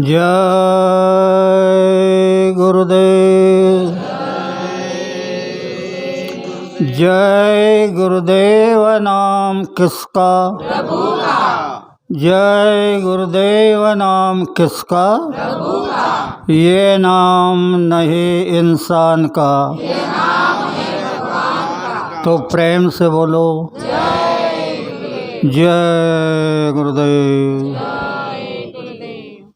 जय गुरुदेव। जय गुरुदेव नाम किसका? प्रभु का। जय गुरुदेव नाम किसका? प्रभु का। ये नाम नहीं इंसान का, ये नाम है भगवान का। तो प्रेम से बोलो जय गुरुदेव। जय गुरुदेव। जय गुरुदेव।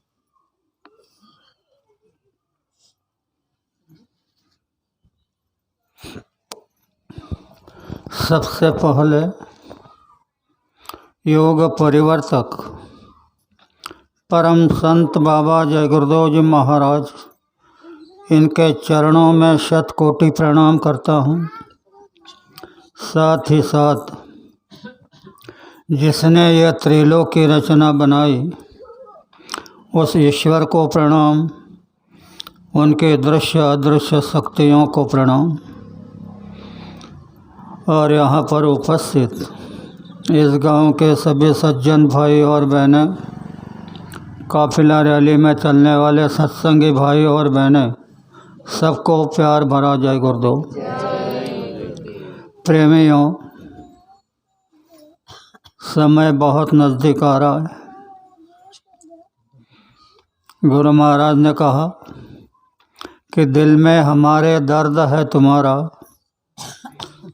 सबसे पहले योग परिवर्तक परम संत बाबा जय गुरुदेव जी महाराज, इनके चरणों में शत कोटि प्रणाम करता हूँ। साथ ही साथ जिसने यह त्रिलोक की रचना बनाई उस ईश्वर को प्रणाम, उनके दृश्य अदृश्य शक्तियों को प्रणाम, और यहाँ पर उपस्थित इस गांव के सभी सज्जन भाई और बहनें, काफिला रैली में चलने वाले सत्संगी भाई और बहनें, सबको प्यार भरा जय गुरुदेव। प्रेमियों, समय बहुत नज़दीक आ रहा है। गुरु महाराज ने कहा कि दिल में हमारे दर्द है तुम्हारा,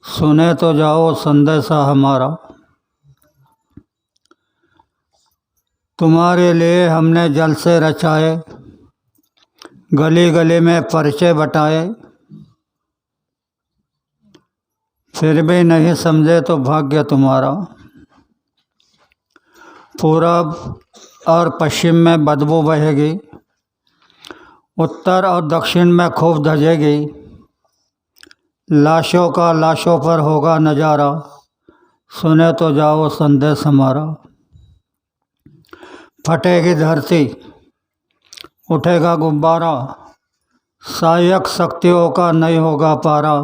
सुने तो जाओ संदेशा हमारा। तुम्हारे लिए हमने जलसे रचाए, गली गली में पर्चे बटाए, फिर भी नहीं समझे तो भाग्य तुम्हारा। पूरब और पश्चिम में बदबू बहेगी, उत्तर और दक्षिण में खूब धजेगी, लाशों का लाशों पर होगा नज़ारा, सुने तो जाओ संदेश हमारा। फटेगी धरती, उठेगा गुब्बारा, सहायक शक्तियों का नहीं होगा पारा,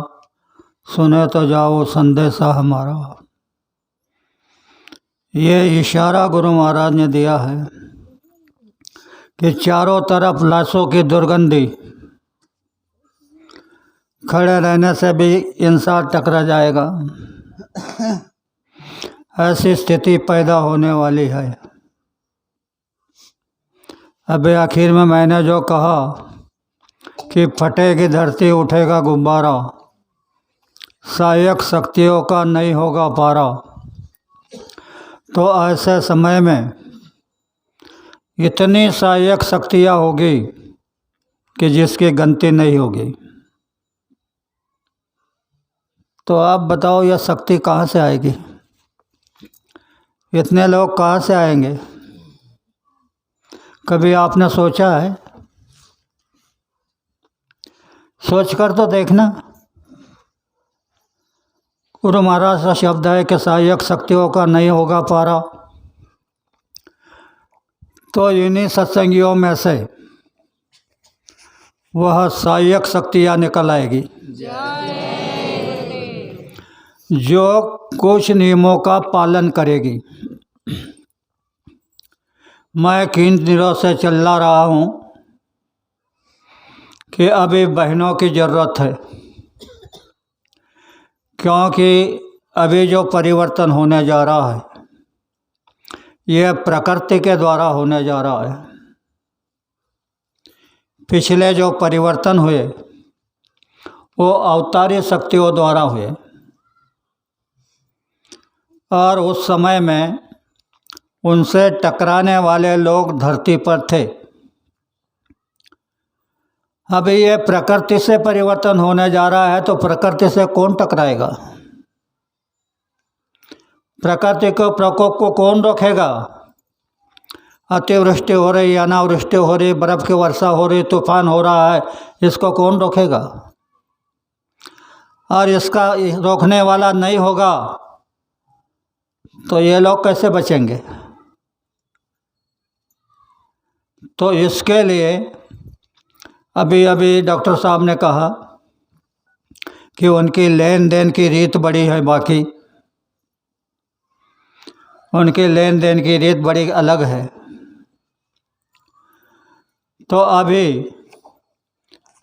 सुने तो जाओ संदेशा हमारा। ये इशारा गुरु महाराज ने दिया है कि चारों तरफ लाशों की दुर्गंधी, खड़े रहने से भी इंसान टकरा जाएगा, ऐसी स्थिति पैदा होने वाली है। अभी आखिर में मैंने जो कहा कि फटेगी धरती, उठेगा गुब्बारा, सहायक शक्तियों का नहीं होगा पारा, तो ऐसे समय में इतनी सहायक शक्तियाँ होगी कि जिसकी गिनती नहीं होगी। तो आप बताओ यह शक्ति कहाँ से आएगी? इतने लोग कहाँ से आएंगे? कभी आपने सोचा है? सोच कर तो देखना। गुरु महाराज का शब्द है कि सहायक शक्तियों का नहीं होगा पारा, तो इन्हीं सत्संगियों में से वह सहायक शक्तियाँ निकल आएगी जो कुछ नियमों का पालन करेगी। मैं किन दिनों से चला रहा हूँ कि अभी बहनों की ज़रूरत है, क्योंकि अभी जो परिवर्तन होने जा रहा है यह प्रकृति के द्वारा होने जा रहा है। पिछले जो परिवर्तन हुए वो अवतारी शक्तियों द्वारा हुए, और उस समय में उनसे टकराने वाले लोग धरती पर थे। अभी ये प्रकृति से परिवर्तन होने जा रहा है, तो प्रकृति से कौन टकराएगा? प्रकृति के प्रकोप को कौन रोकेगा? अतिवृष्टि हो रही, अनावृष्टि हो रही, बर्फ़ की वर्षा हो रही, तूफान हो रहा है, इसको कौन रोकेगा? और इसका रोकने वाला नहीं होगा तो ये लोग कैसे बचेंगे? तो इसके लिए अभी अभी डॉक्टर साहब ने कहा कि उनकी लेन देन की रीत बड़ी है बाकी, उनकी लेन देन की रीत बड़ी अलग है। तो अभी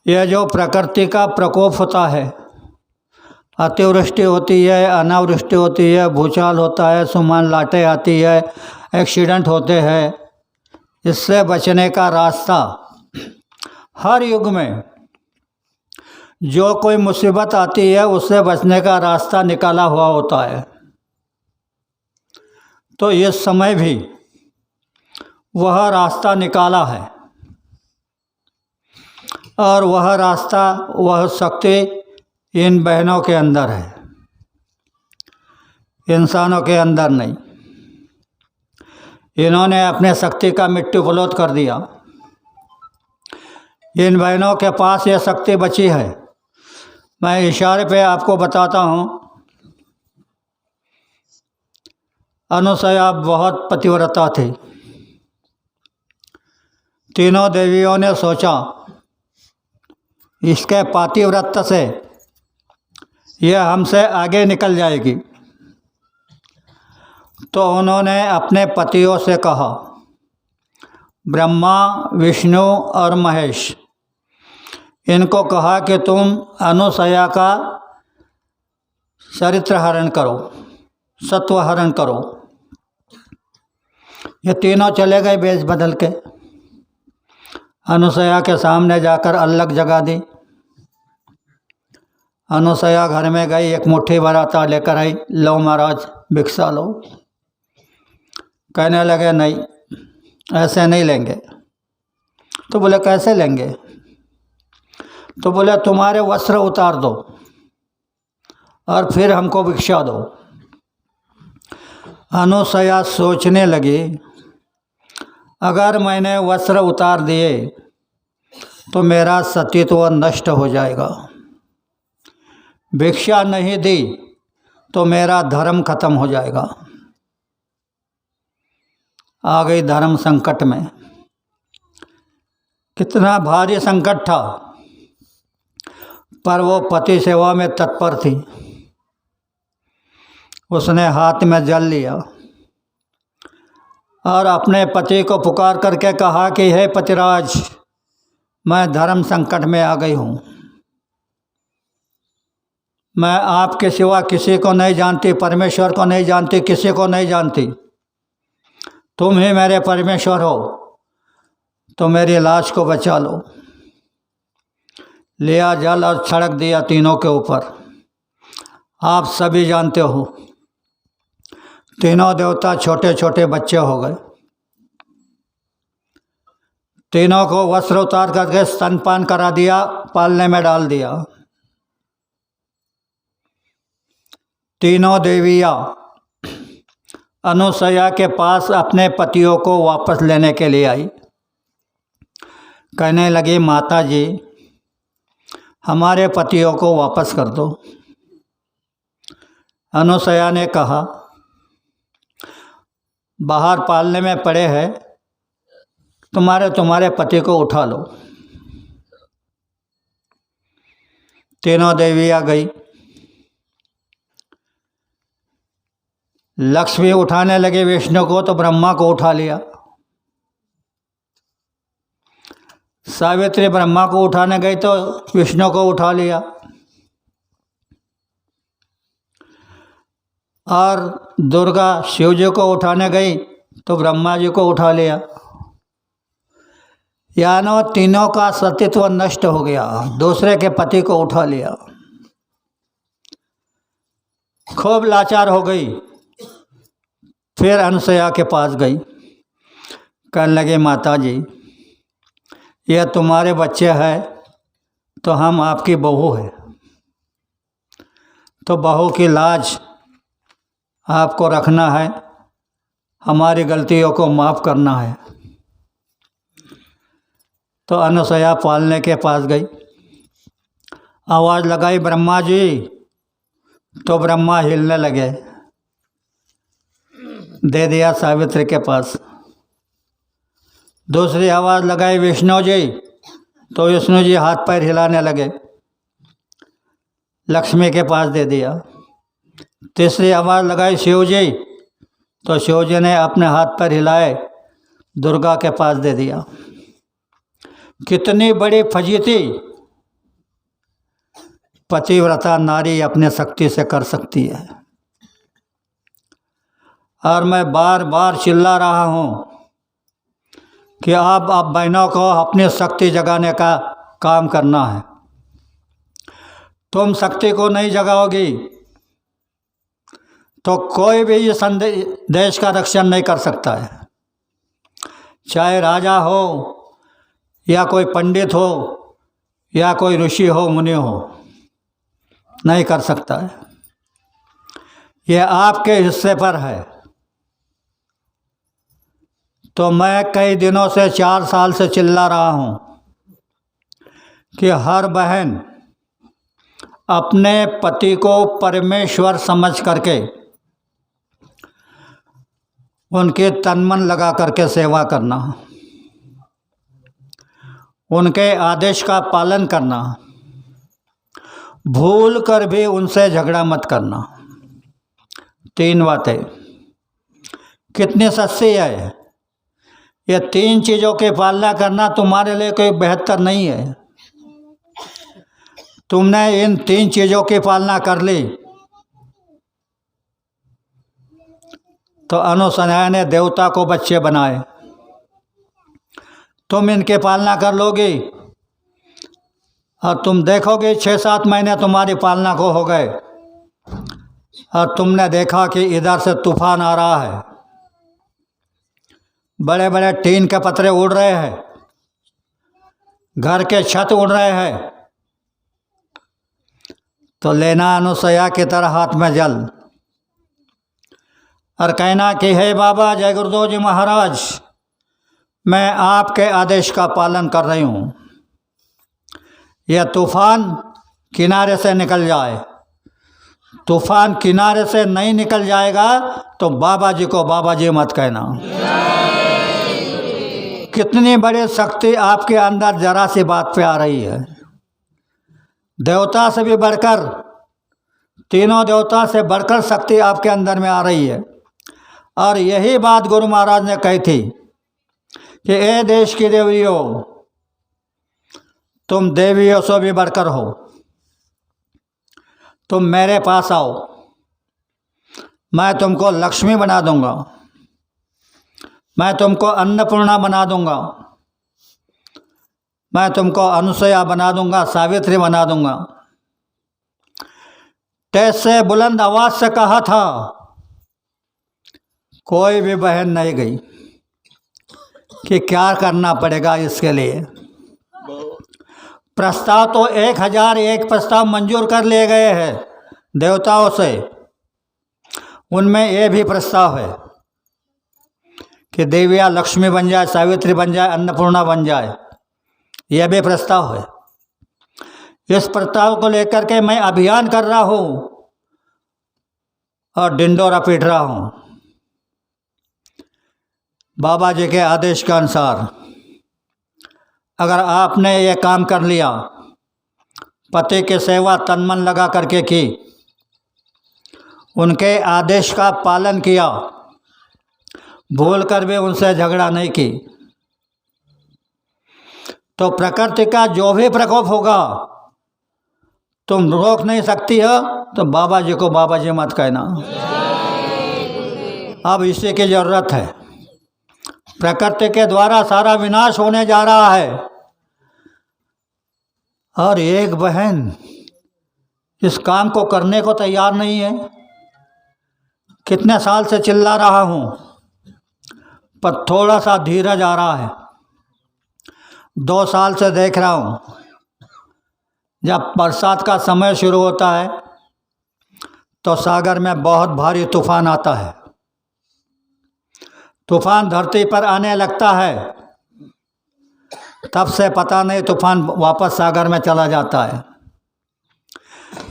यह जो प्रकृति का प्रकोप होता है, अतिवृष्टि होती है, अनावृष्टि होती है, भूचाल होता है, सुमान लाटें आती है, एक्सीडेंट होते हैं, इससे बचने का रास्ता हर युग में जो कोई मुसीबत आती है उससे बचने का रास्ता निकाला हुआ होता है। तो इस समय भी वह रास्ता निकाला है और वह रास्ता, वह शक्ति इन बहनों के अंदर है, इंसानों के अंदर नहीं। इन्होंने अपने शक्ति का मिट्टी फलोत कर दिया। इन बहनों के पास यह शक्ति बची है। मैं इशारे पे आपको बताता हूँ। अनुसया बहुत पतिव्रता थी। तीनों देवियों ने सोचा इसके पातिव्रत से यह हमसे आगे निकल जाएगी। तो उन्होंने अपने पतियों से कहा, ब्रह्मा, विष्णु और महेश, इनको कहा कि तुम अनुसया का चरित्र हरण करो, सत्व हरण करो। ये तीनों चले गए वेश बदल के। अनुसया के सामने जाकर अल्लग जगा दी। अनुसया घर में गई, एक मुट्ठी भर आटा लेकर आई, लो महाराज भिक्षा लो। कहने लगे नहीं, ऐसे नहीं लेंगे। तो बोले कैसे लेंगे? तो बोले तुम्हारे वस्त्र उतार दो और फिर हमको भिक्षा दो। अनुसया सोचने लगी, अगर मैंने वस्त्र उतार दिए तो मेरा सतीत्व नष्ट हो जाएगा, भिक्षा नहीं दी तो मेरा धर्म खत्म हो जाएगा। आ गई धर्म संकट में। कितना भारी संकट था, पर वो पति सेवा में तत्पर थी। उसने हाथ में जल लिया और अपने पति को पुकार करके कहा कि हे पतिराज, मैं धर्म संकट में आ गई हूँ। मैं आपके सिवा किसी को नहीं जानती, परमेश्वर को नहीं जानती, किसी को नहीं जानती। तुम ही मेरे परमेश्वर हो, तो मेरी लाश को बचा लो। लिया जल और छिड़क दिया तीनों के ऊपर। आप सभी जानते हो, तीनों देवता छोटे छोटे बच्चे हो गए। तीनों को वस्त्र उतार करके स्तनपान करा दिया, पालने में डाल दिया। तीनों देवियाँ अनुसया के पास अपने पतियों को वापस लेने के लिए आई। कहने लगी, माता जी, हमारे पतियों को वापस कर दो। अनुसया ने कहा, बाहर पालने में पड़े हैं, तुम्हारे पति को उठा लो। तीनों देवियाँ गई। लक्ष्मी उठाने लगे विष्णु को, तो ब्रह्मा को उठा लिया। सावित्री ब्रह्मा को उठाने गई तो विष्णु को उठा लिया। और दुर्गा शिव जी को उठाने गई तो ब्रह्मा जी को उठा लिया। यानो तीनों का सतीत्व नष्ट हो गया, दूसरे के पति को उठा लिया। खूब लाचार हो गई। फिर अनुसया के पास गई। कहने लगे, माता जी, यह तुम्हारे बच्चे हैं तो हम आपकी बहू है, तो बहू की लाज आपको रखना है, हमारी गलतियों को माफ़ करना है। तो अनुसया पालने के पास गई, आवाज़ लगाई, ब्रह्मा जी। तो ब्रह्मा हिलने लगे। दे दिया सावित्री के पास। दूसरी आवाज़ लगाई, विष्णु जी। तो विष्णु जी हाथ पैर हिलाने लगे। लक्ष्मी के पास दे दिया। तीसरी आवाज़ लगाई, शिव जी। तो शिव जी ने अपने हाथ पर हिलाए, दुर्गा के पास दे दिया। कितनी बड़ी फजीती पतिव्रता नारी अपने शक्ति से कर सकती है। और मैं बार बार चिल्ला रहा हूँ कि आप बहनों को अपनी शक्ति जगाने का काम करना है। तुम शक्ति को नहीं जगाओगी तो कोई भी इस देश का रक्षण नहीं कर सकता है, चाहे राजा हो या कोई पंडित हो या कोई ऋषि हो, मुनि हो, नहीं कर सकता है। यह आपके हिस्से पर है। तो मैं कई दिनों से, 4 साल से चिल्ला रहा हूँ कि हर बहन अपने पति को परमेश्वर समझ करके उनके तन मन लगा करके सेवा करना, उनके आदेश का पालन करना, भूल कर भी उनसे झगड़ा मत करना। 3 बातें कितनी सस्ती है। ये 3 चीज़ों की पालना करना तुम्हारे लिए कोई बेहतर नहीं है। तुमने इन 3 चीज़ों की पालना कर ली तो अनुसन्या ने देवता को बच्चे बनाए। तुम इनके पालना कर लोगी और तुम देखोगे 6-7 महीने तुम्हारी पालना को हो गए और तुमने देखा कि इधर से तूफान आ रहा है, बड़े बड़े टीन के पतरे उड़ रहे हैं, घर के छत उड़ रहे हैं, तो लेना अनुसया की तरह हाथ में जल और कहना कि हे बाबा जय गुरुदेव जी महाराज, मैं आपके आदेश का पालन कर रही हूँ। यह तूफान किनारे से निकल जाए। तूफान किनारे से नहीं निकल जाएगा तो बाबा जी को बाबा जी मत कहना। कितनी बड़ी शक्ति आपके अंदर जरा सी बात पे आ रही है। देवता से भी बढ़कर, तीनों देवता से बढ़कर शक्ति आपके अंदर में आ रही है। और यही बात गुरु महाराज ने कही थी कि ए देश की देवियों, तुम देवियों से भी बढ़कर हो, तुम मेरे पास आओ, मैं तुमको लक्ष्मी बना दूंगा, मैं तुमको अन्नपूर्णा बना दूंगा, मैं तुमको अनुसया बना दूंगा, सावित्री बना दूंगा। तेज से बुलंद आवाज से कहा था, कोई भी बहन नहीं गई कि क्या करना पड़ेगा इसके लिए। प्रस्ताव तो 1001 प्रस्ताव मंजूर कर लिए गए हैं देवताओं से। उनमें ये भी प्रस्ताव है कि देवियाँ लक्ष्मी बन जाए, सावित्री बन जाए, अन्नपूर्णा बन जाए। यह भी प्रस्ताव है। इस प्रस्ताव को लेकर के मैं अभियान कर रहा हूँ और डिंडोरा पीट रहा हूँ। बाबा जी के आदेश के अनुसार अगर आपने ये काम कर लिया, पति की सेवा तन मन लगा करके की, उनके आदेश का पालन किया, भूल कर भी उनसे झगड़ा नहीं की, तो प्रकृति का जो भी प्रकोप होगा तुम रोक नहीं सकती हो। तो बाबा जी को बाबा जी मत कहना। अब इसी की ज़रूरत है। प्रकृति के द्वारा सारा विनाश होने जा रहा है और एक बहन इस काम को करने को तैयार नहीं है। कितने साल से चिल्ला रहा हूँ पर थोड़ा सा धीरज आ रहा है। 2 साल से देख रहा हूँ, जब बरसात का समय शुरू होता है तो सागर में बहुत भारी तूफान आता है। तूफान धरती पर आने लगता है, तब से पता नहीं तूफान वापस सागर में चला जाता है।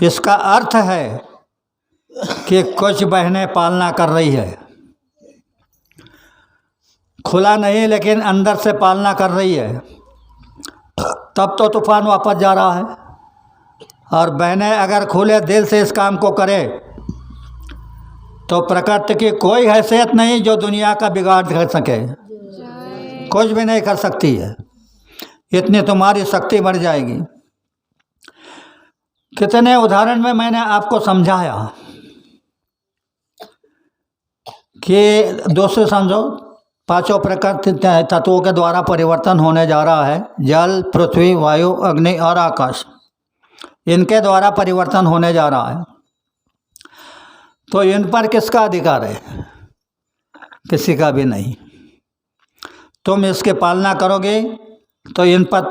इसका अर्थ है कि कुछ बहनें पालना कर रही है, खुला नहीं लेकिन अंदर से पालना कर रही है, तब तो तूफान वापस जा रहा है। और बहनें अगर खुले दिल से इस काम को करें तो प्रकृति की कोई हैसियत नहीं जो दुनिया का बिगाड़ कर सके, कुछ भी नहीं कर सकती है। इतनी तुम्हारी शक्ति बढ़ जाएगी। कितने उदाहरण में मैंने आपको समझाया कि दोस्तों समझो, पांचों प्रकृति तत्वों के द्वारा परिवर्तन होने जा रहा है। जल, पृथ्वी, वायु, अग्नि और आकाश, इनके द्वारा परिवर्तन होने जा रहा है। तो इन पर किसका अधिकार है? किसी का भी नहीं। तुम इसकी पालना करोगे तो इन पर